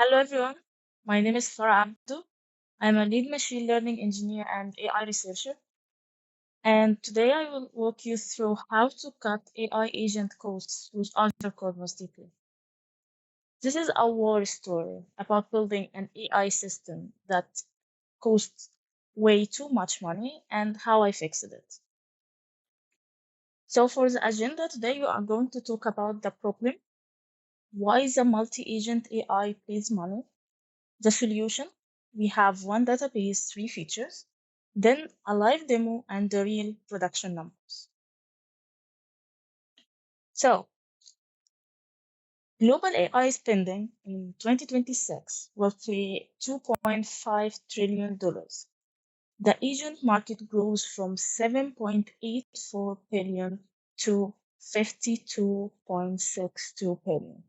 Hello everyone, my name is Farah Abdou. I'm a lead machine learning engineer and AI researcher. And today I will walk you through how to cut AI agent costs with Azure Cosmos DB. This is a war story about building an AI system that costs way too much money and how I fixed it. So for the agenda today, we are going to talk about the problem, why the multi-agent AI pays money. The solution, we have one database, three features, then a live demo and the real production numbers. So, global AI spending in 2026 will be $2.5 trillion. The agent market grows from 7.84 billion to 52.62 billion.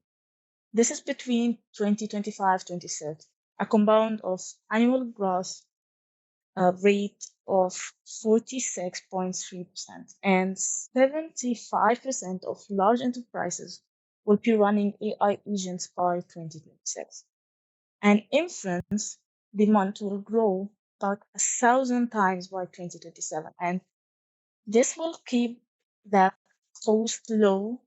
This is between 2025-26, a compound of annual growth rate of 46.3%, and 75% of large enterprises will be running AI agents by 2026. And inference demand will grow about 1,000 times by 2027, and this will keep the cost low.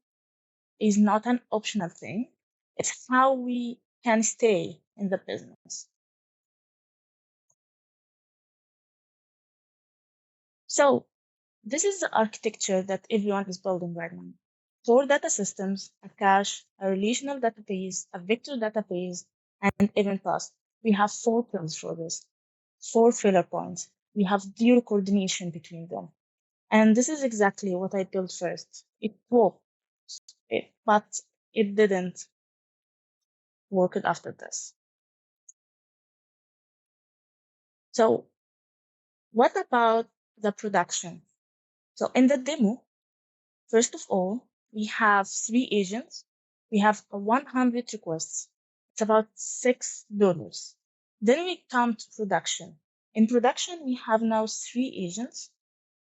Is not an optional thing. It's how we can stay in the business. So this is the architecture that everyone is building right now. Four data systems, a cache, a relational database, a vector database, and event path. We have four pillars for this, four filler points. We have zero coordination between them. And this is exactly what I built first. It worked, but it didn't work after this. So what about the production? So in the demo, first of all, we have three agents. We have 100 requests. It's about $6. Then we come to production. In production, we have now three agents,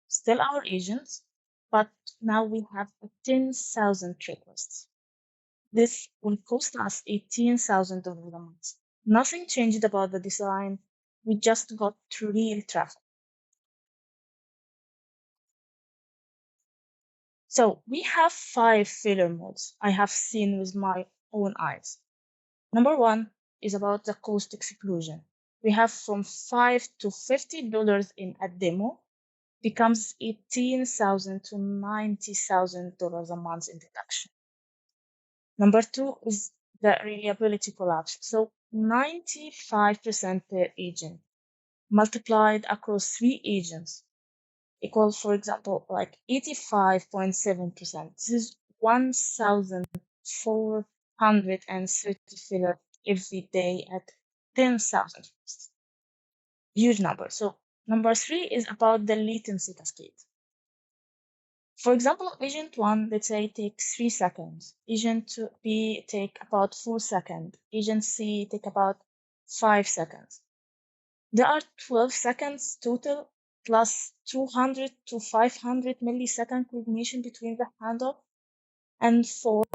still our agents, but now we have 10,000 requests. This will cost us $18,000 a month. Nothing changed about the design. We just got to real traffic. So we have 5 failure modes I have seen with my own eyes. Number one is about the cost explosion. We have from $5 to $50 in a demo becomes $18,000 to $90,000 a month in deduction. Number two is the reliability collapse. So 95% per agent multiplied across three agents equals, for example, like 85.7%. This is 1,430 fillers every day at 10,000. Huge number. So number three is about the latency cascade. For example, agent one, let's say, takes 3 seconds. Agent B take about 4 seconds. Agent C take about 5 seconds. There are 12 seconds total plus 200 to 500 millisecond coordination between the handoff. And for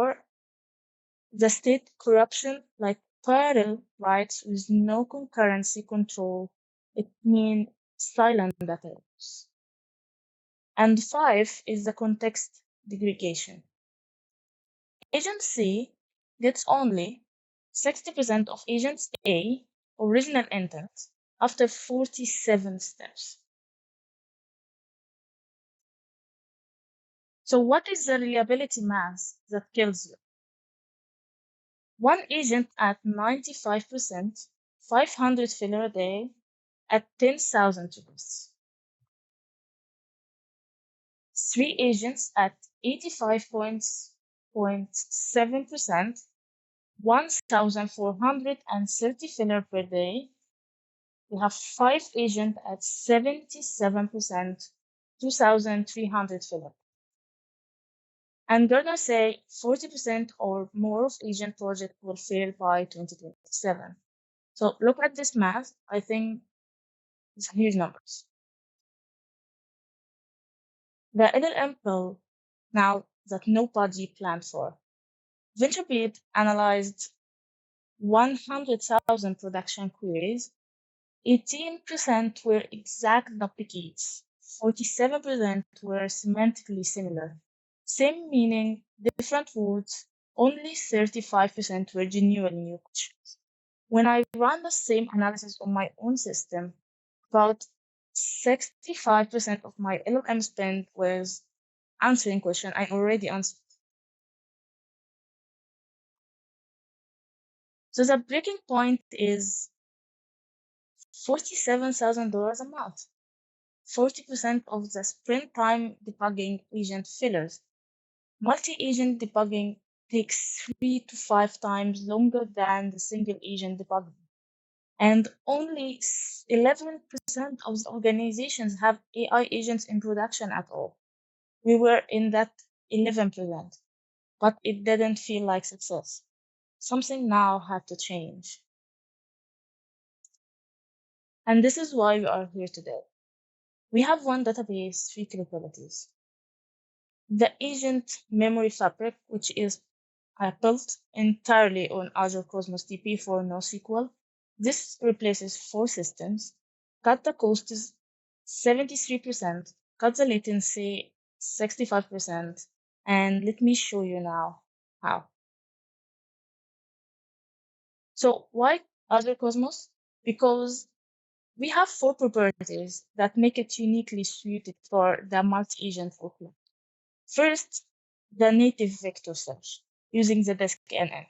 the state corruption, like parallel writes with no concurrency control, it means silent data loss. And 5 is the context degradation. Agent C gets only 60% of Agent A original intent after 47 steps. So what is the reliability math that kills you? One agent at 95%, 500 filler a day at 10,000 requests. Three agents at 85.7%, 1,430 filler per day. We have five agents at 77%, 2,300 filler. And Gardner say 40% or more of agent project will fail by 2027. So look at this math. I think it's huge numbers. The LLM pill now that nobody planned for. VentureBeat analyzed 100,000 production queries, 18% were exact duplicates, 47% were semantically similar, same meaning, different words, only 35% were genuine new questions. When I run the same analysis on my own system, about 65% of my LLM spend was answering question I already answered. So the breaking point is $47,000 a month, 40% of the sprint time debugging agent fillers. Multi-agent debugging takes 3 to 5 times longer than the single agent debugging. And only 11% of the organizations have AI agents in production at all. We were in that 11%, but it didn't feel like success. Something now had to change. And this is why we are here today. We have one database, 3 capabilities. The agent memory fabric, which is built entirely on Azure Cosmos DB for NoSQL. This replaces 4 systems, cut the cost is 73%, cut the latency 65%, and let me show you now how. So why Azure Cosmos? Because we have 4 properties that make it uniquely suited for the multi-agent workload. First, the native vector search using the disk NN.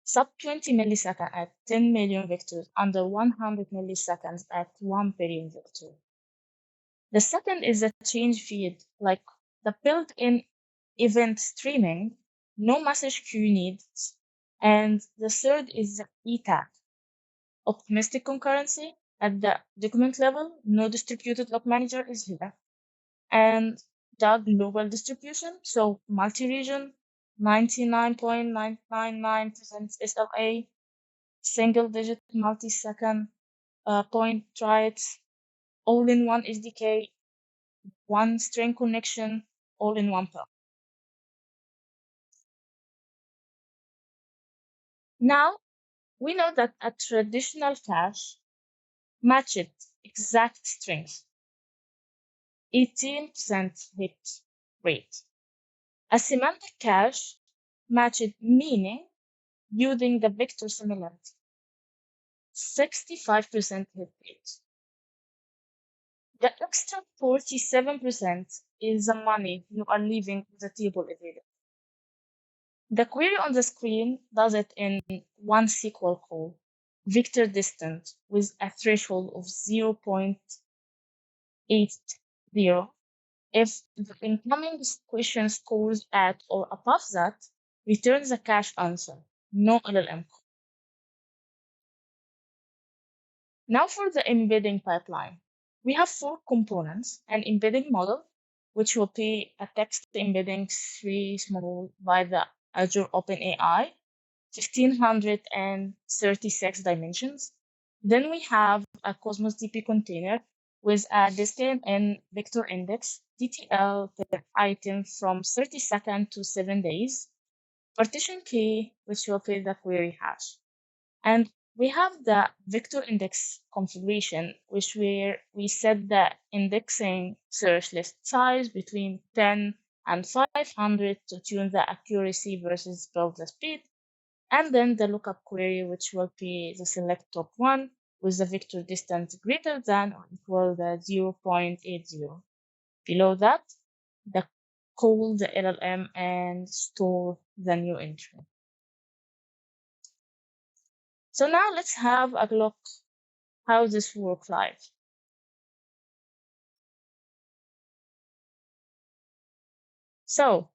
Sub 20 millisecond at 10 million vectors, under 100 milliseconds at 1 billion vectors. The second is the change feed, like the built-in event streaming, no message queue needs. And the third is the ETAG, optimistic concurrency at the document level, no distributed log manager is here. And the global distribution, so multi-region, 99.999% SLA, single digit multi-second point writes, all-in-one SDK, one string connection, all in one pill. Now, we know that a traditional cache matched exact strings, 18% hit rate. A semantic cache matched meaning using the vector similarity, 65% hit rate. The extra 47% is the money you are leaving on the table every day. The query on the screen does it in one SQL call, vector distance with a threshold of 0.80. If the incoming question scores at or above that, returns a cache answer, no LLM call. Now for the embedding pipeline. We have 4 components, an embedding model, which will be a text embedding 3 small by the Azure OpenAI, 1536 dimensions. Then we have a Cosmos DB container with a distant and vector index, TTL per item from 30 seconds to 7 days, partition key, which will be the query hash. And we have the vector index configuration, which where we set the indexing search list size between 10 and 500 to tune the accuracy versus build the speed. And then the lookup query, which will be the select top one with the vector distance greater than or equal to 0.80. Below that, call the LLM and store the new entry. So now let's have a look how this works live. So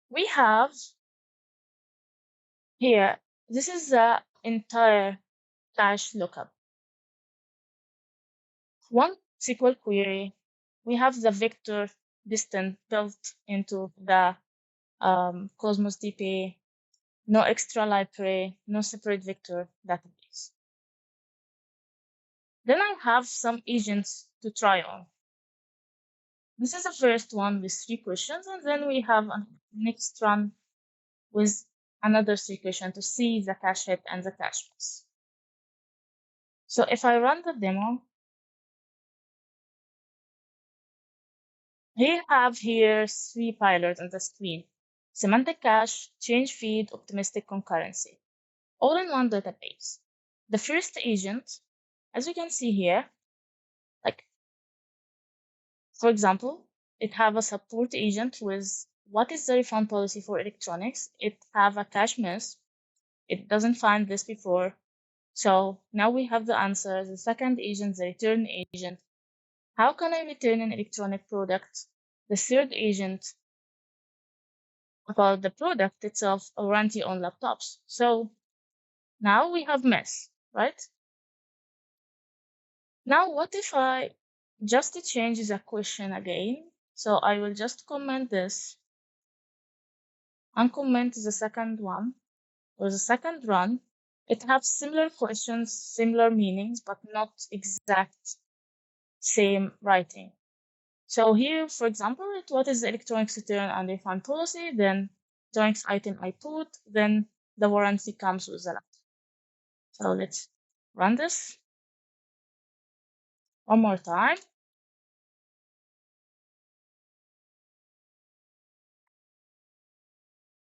we have here, this is the entire cache lookup. One SQL query, we have the vector distance built into the Cosmos DB, no extra library, no separate vector database. Then I have some agents to try on. This is the first one with 3 questions, and then we have a next run with another 3 questions to see the cache hit and the cache miss. So if I run the demo, we have here 3 pillars on the screen: semantic cache, change feed, optimistic concurrency, all in one database. The first agent, as you can see here, like, for example, it have a support agent with what is the refund policy for electronics. It have a cache miss. It doesn't find this before. So now we have the answer. The second agent, the return agent. How can I return an electronic product? The third agent, about the product itself, a warranty on laptops. So now we have mess, right? Now what if I just change the question again? So I will just comment this, uncomment the second one, or the second run. It has similar questions, similar meanings, but not exact same writing. So here, for example, what is the electronics return and refund policy? Then electronics item I put, then the warranty comes with the laptop. So let's run this one more time.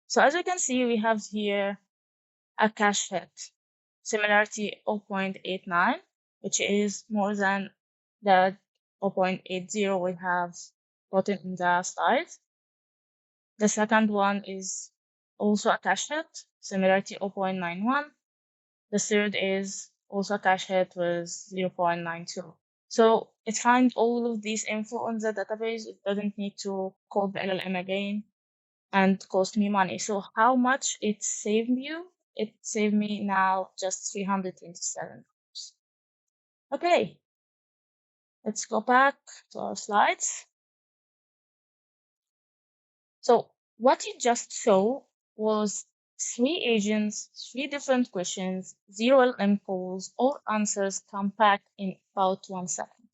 So as you can see, we have here a cache hit, similarity 0.89, which is more than the 0.80 we have gotten in the slide. The second one is also a cache hit, similarity 0.91. The third is also a cache hit with 0.92. So it finds all of these info on the database. It doesn't need to call the LLM again and cost me money. So how much it saved you? It saved me now just $327. Okay, let's go back to our slides. So what you just saw was 3 agents, 3 different questions, 0 LM calls, all answers compact in about 1 second.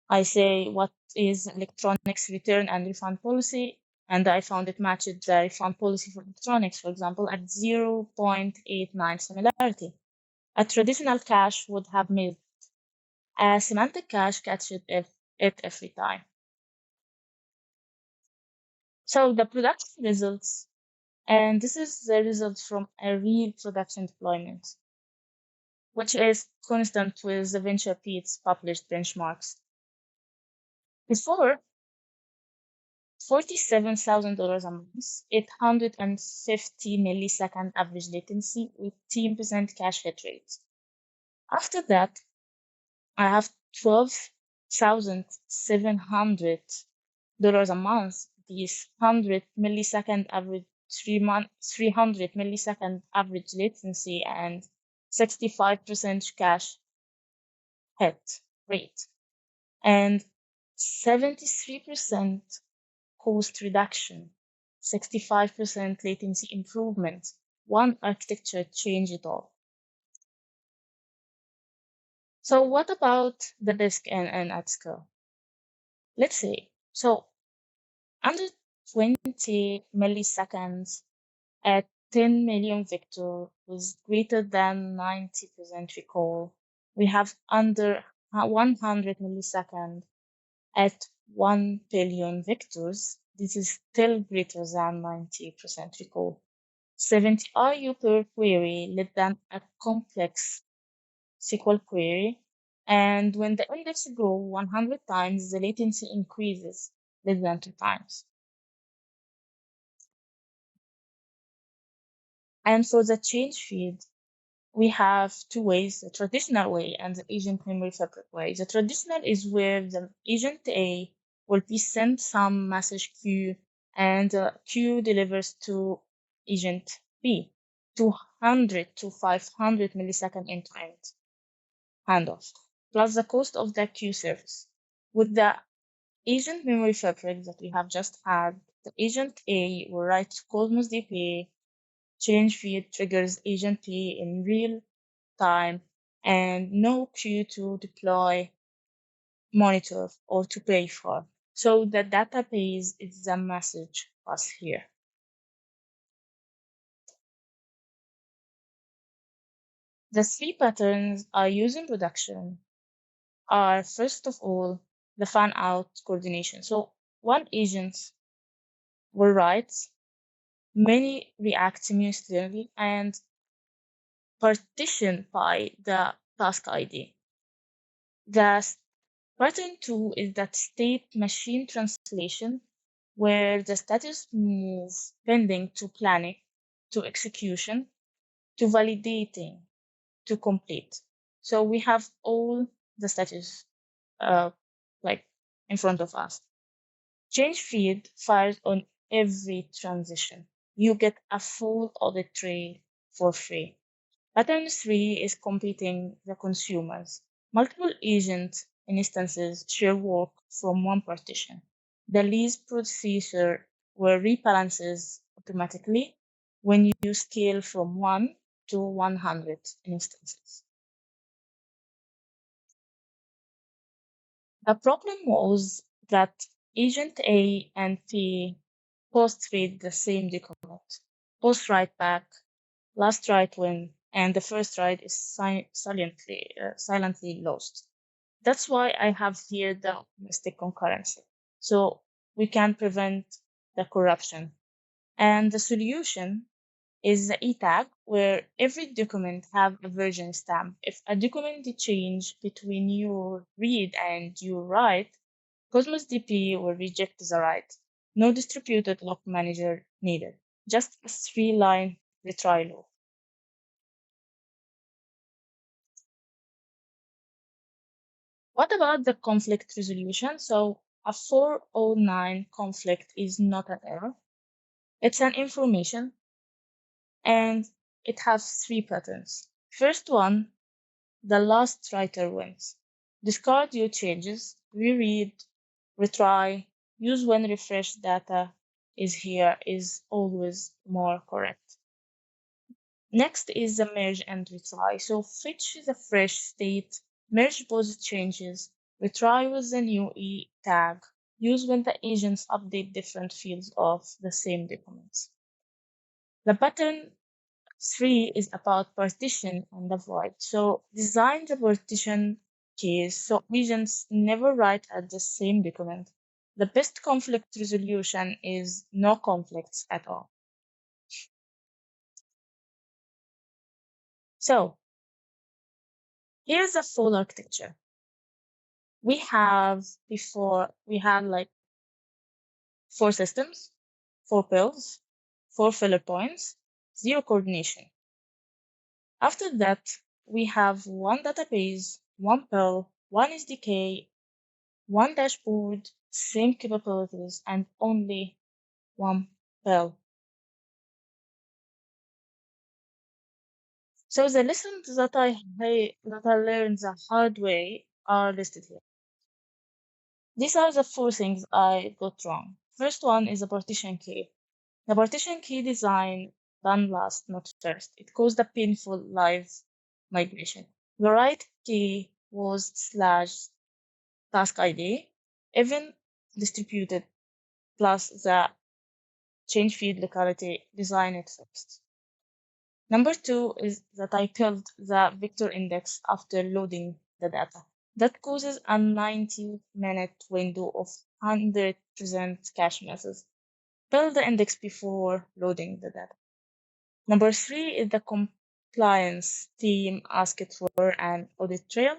I say, what is electronics return and refund policy? And I found it matched the refund policy for electronics, for example, at 0.89 similarity. A traditional cache would have missed. A semantic cache catches it every time. So the production results, and this is the result from a real production deployment, which is consistent with the Venture Pete's published benchmarks. Before, $47,000 a month, 850 millisecond average latency with 10% cache hit rate. After that, I have $12,700 a month, these 100 millisecond average 300 millisecond average latency and 65% cache hit rate, and 73% cost reduction, 65% latency improvement. One architecture changed it all. So what about the disk and at scale? Let's say, so under 20 milliseconds at 10 million vector with greater than 90% recall, we have under 100 milliseconds at 1 billion vectors. This is still greater than 90% recall. 70 IU per query, less than a complex SQL query. And when the index grows 100 times, the latency increases less than 2 times. And for the change feed, we have 2 ways, the traditional way and the agent memory fabric way. The traditional is where the agent A will be sent some message queue, and the queue delivers to agent B, 200 to 500 millisecond end-to-end handoff, plus the cost of the queue service. With the agent memory fabric that we have just had, the agent A will write to Cosmos DB, change feed triggers agent B in real time, and no queue to deploy, monitor, or to pay for. So the database is the message bus here. The three patterns I use in production are, first of all, the fan out coordination. So one agent will write, many react simultaneously, and partition by the task ID. The pattern two is that state machine translation, where the status moves pending to planning, to execution, to validating, to complete. So we have all the status uh, like in front of us. Change feed fires on every transition. You get a full audit trail for free. Pattern three is competing the consumers. Multiple agent instances share work from one partition. The least procedure will rebalances automatically when you scale from 1 to 100 instances. The problem was that agent A and P both read the same document, both write back, last write win, and the first write is silently lost. That's why I have here the mistake concurrency. So we can prevent the corruption. And the solution is the e-tag, where every document have a version stamp. If a document change between your read and your write, Cosmos DB will reject the write. No distributed lock manager needed. Just a three-line retry loop. What about the conflict resolution? So a 409 conflict is not an error. It's an information and it has three patterns. First one, the last writer wins. Discard your changes, reread, retry, use when refresh data is here is always more correct. Next is the merge and retry. So fetch the fresh state, merge both changes, retry with the new E tag, use when the agents update different fields of the same documents. The pattern three is about partition and avoid. So design the partition keys so agents never write at the same document. The best conflict resolution is no conflicts at all. So here's the full architecture. We have like four systems, four pills, four filler points, zero coordination. After that, we have one database, one pill, one SDK, one dashboard, same capabilities, and only one pill. So the lessons that I learned the hard way are listed here. These are the four things I got wrong. First one is the partition key. The partition key design done last, not first. It caused a painful live migration. The right key was slash task ID, even distributed, plus the change feed locality design it first. Number two is that I killed the vector index after loading the data. That causes a 90-minute window of 100% cache misses. Build the index before loading the data. Number three is the compliance team asked for an audit trail.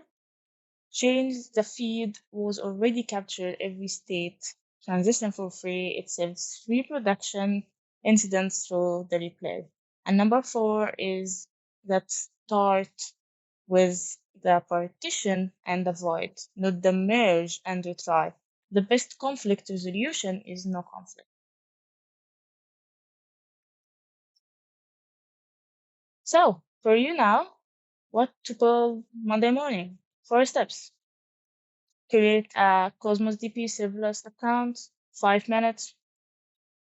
Change the feed was already captured every state. Transition for free. It saves free production incidents through the replay. And number four is that start with the partition and the void, not the merge and retry. The best conflict resolution is no conflict. So, for you now, what to build Monday morning? 4 steps. Create a Cosmos DB serverless account, 5 minutes.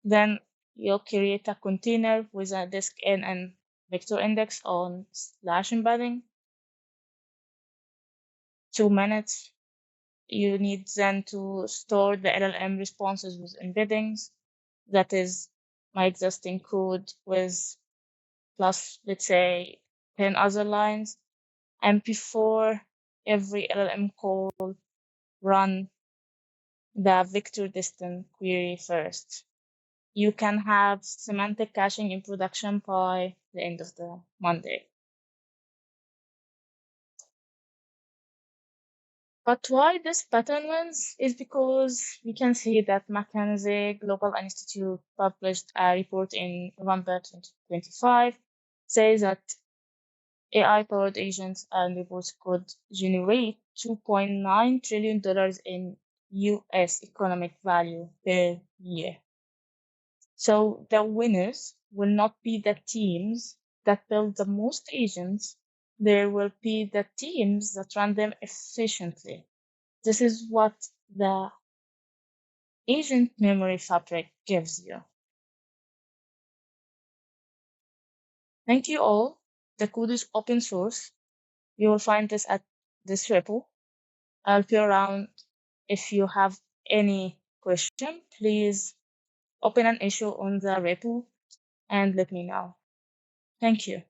Then you'll create a container with a disk in and vector index on slash embedding, 2 minutes. You need then to store the LLM responses with embeddings. That is my existing code with plus, let's say, 10 other lines, and before every LLM call, run the vector distance query first. You can have semantic caching in production by the end of the Monday. But why this pattern wins is because we can see that McKinsey Global Institute published a report in November 2025 says that AI-powered agents and robots could generate $2.9 trillion in US economic value per year. So the winners will not be the teams that build the most agents. There will be the teams that run them efficiently. This is what the agent memory fabric gives you. Thank you all. The code is open source. You will find this at this repo. I'll be around if you have any question. Please open an issue on the repo and let me know. Thank you.